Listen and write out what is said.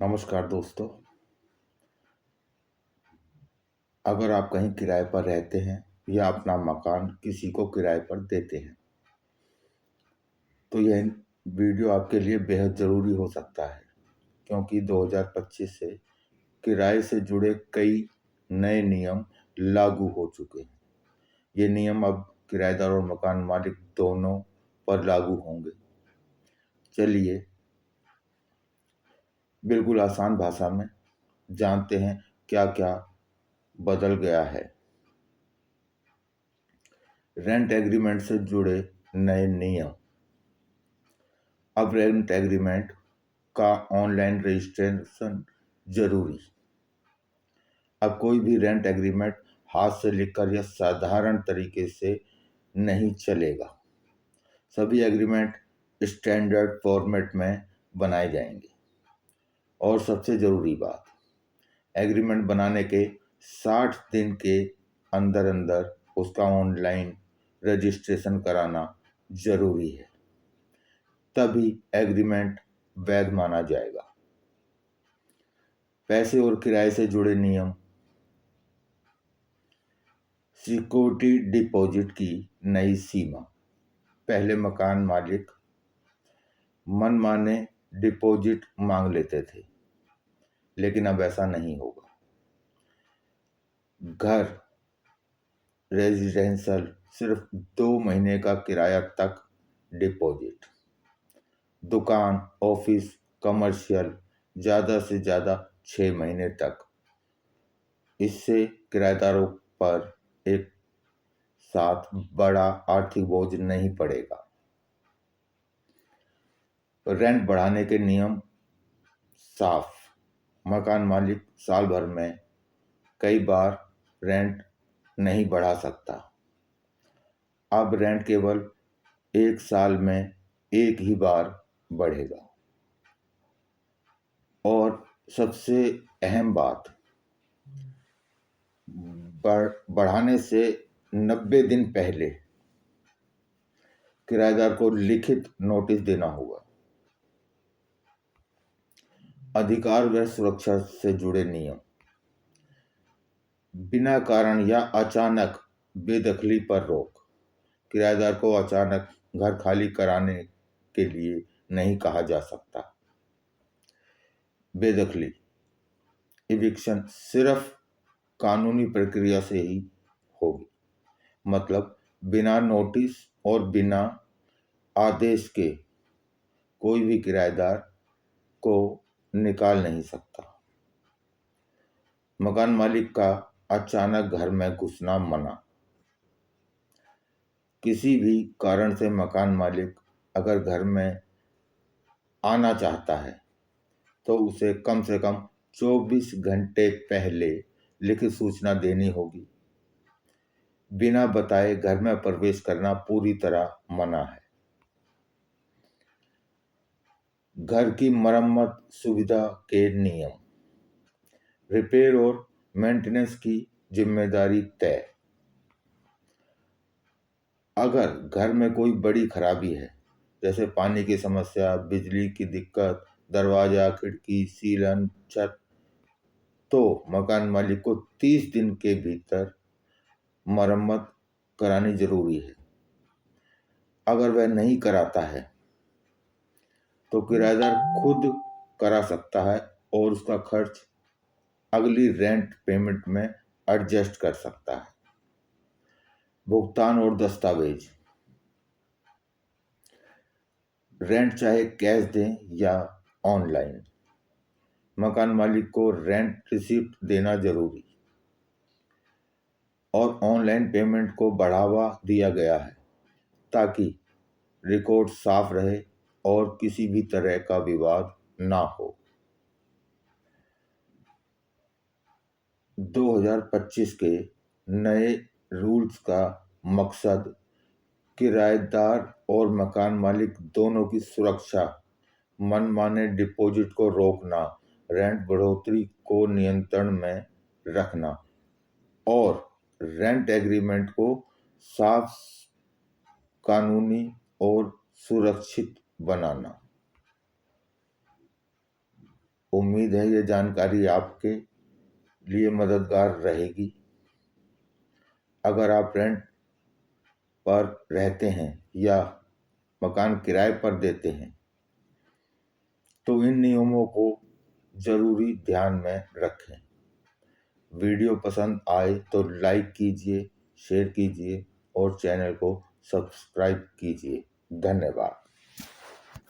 नमस्कार दोस्तों। अगर आप कहीं किराए पर रहते हैं या अपना मकान किसी को किराए पर देते हैं तो यह वीडियो आपके लिए बेहद ज़रूरी हो सकता है, क्योंकि 2025 से किराए से जुड़े कई नए नियम लागू हो चुके हैं। ये नियम अब किराएदार और मकान मालिक दोनों पर लागू होंगे। चलिए बिल्कुल आसान भाषा में जानते हैं क्या क्या बदल गया है। रेंट एग्रीमेंट से जुड़े नए नियम। अब रेंट एग्रीमेंट का ऑनलाइन रजिस्ट्रेशन जरूरी। अब कोई भी रेंट एग्रीमेंट हाथ से लिखकर या साधारण तरीके से नहीं चलेगा। सभी एग्रीमेंट स्टैंडर्ड फॉर्मेट में बनाए जाएंगे। और सबसे ज़रूरी बात, एग्रीमेंट बनाने के 60 दिन के अंदर अंदर उसका ऑनलाइन रजिस्ट्रेशन कराना जरूरी है, तभी एग्रीमेंट वैध माना जाएगा। पैसे और किराए से जुड़े नियम। सिक्योरिटी डिपॉजिट की नई सीमा। पहले मकान मालिक मनमाने डिपॉजिट मांग लेते थे, लेकिन अब ऐसा नहीं होगा। घर रेजिडेंशियल सिर्फ 2 महीने का किराया तक डिपॉजिट। दुकान ऑफिस कमर्शियल ज़्यादा से ज़्यादा 6 महीने तक। इससे किराएदारों पर एक साथ बड़ा आर्थिक बोझ नहीं पड़ेगा। रेंट बढ़ाने के नियम साफ। मकान मालिक साल भर में कई बार रेंट नहीं बढ़ा सकता। अब रेंट केवल एक साल में एक ही बार बढ़ेगा। और सबसे अहम बात, बढ़ाने से 90 दिन पहले किराएदार को लिखित नोटिस देना होगा। अधिकार व सुरक्षा से जुड़े नियम। बिना कारण या अचानक बेदखली पर रोक। किराएदार को अचानक घर खाली कराने के लिए नहीं कहा जा सकता। बेदखली इविक्शन सिर्फ कानूनी प्रक्रिया से ही होगी। मतलब बिना नोटिस और बिना आदेश के कोई भी किराएदार को निकाल नहीं सकता। मकान मालिक का अचानक घर में घुसना मना। किसी भी कारण से मकान मालिक अगर घर में आना चाहता है तो उसे कम से कम 24 घंटे पहले लिखित सूचना देनी होगी। बिना बताए घर में प्रवेश करना पूरी तरह मना है। घर की मरम्मत सुविधा के नियम। रिपेयर और मेंटेनेंस की जिम्मेदारी तय। अगर घर में कोई बड़ी खराबी है, जैसे पानी की समस्या, बिजली की दिक्कत, दरवाजा खिड़की सीलन छत, तो मकान मालिक को 30 दिन के भीतर मरम्मत करानी जरूरी है। अगर वह नहीं कराता है तो किराएदार खुद करा सकता है और उसका खर्च अगली रेंट पेमेंट में एडजस्ट कर सकता है। भुगतान और दस्तावेज। रेंट चाहे कैश दें या ऑनलाइन, मकान मालिक को रेंट रिसिप्ट देना जरूरी। और ऑनलाइन पेमेंट को बढ़ावा दिया गया है ताकि रिकॉर्ड साफ रहे और किसी भी तरह का विवाद ना हो। 2025 के नए रूल्स का मकसद किराएदार और मकान मालिक दोनों की सुरक्षा, मनमाने डिपॉजिट को रोकना, रेंट बढ़ोतरी को नियंत्रण में रखना और रेंट एग्रीमेंट को साफ, कानूनी और सुरक्षित बनाना। उम्मीद है ये जानकारी आपके लिए मददगार रहेगी। अगर आप रेंट पर रहते हैं या मकान किराए पर देते हैं तो इन नियमों को ज़रूरी ध्यान में रखें। वीडियो पसंद आए तो लाइक कीजिए, शेयर कीजिए और चैनल को सब्सक्राइब कीजिए। धन्यवाद।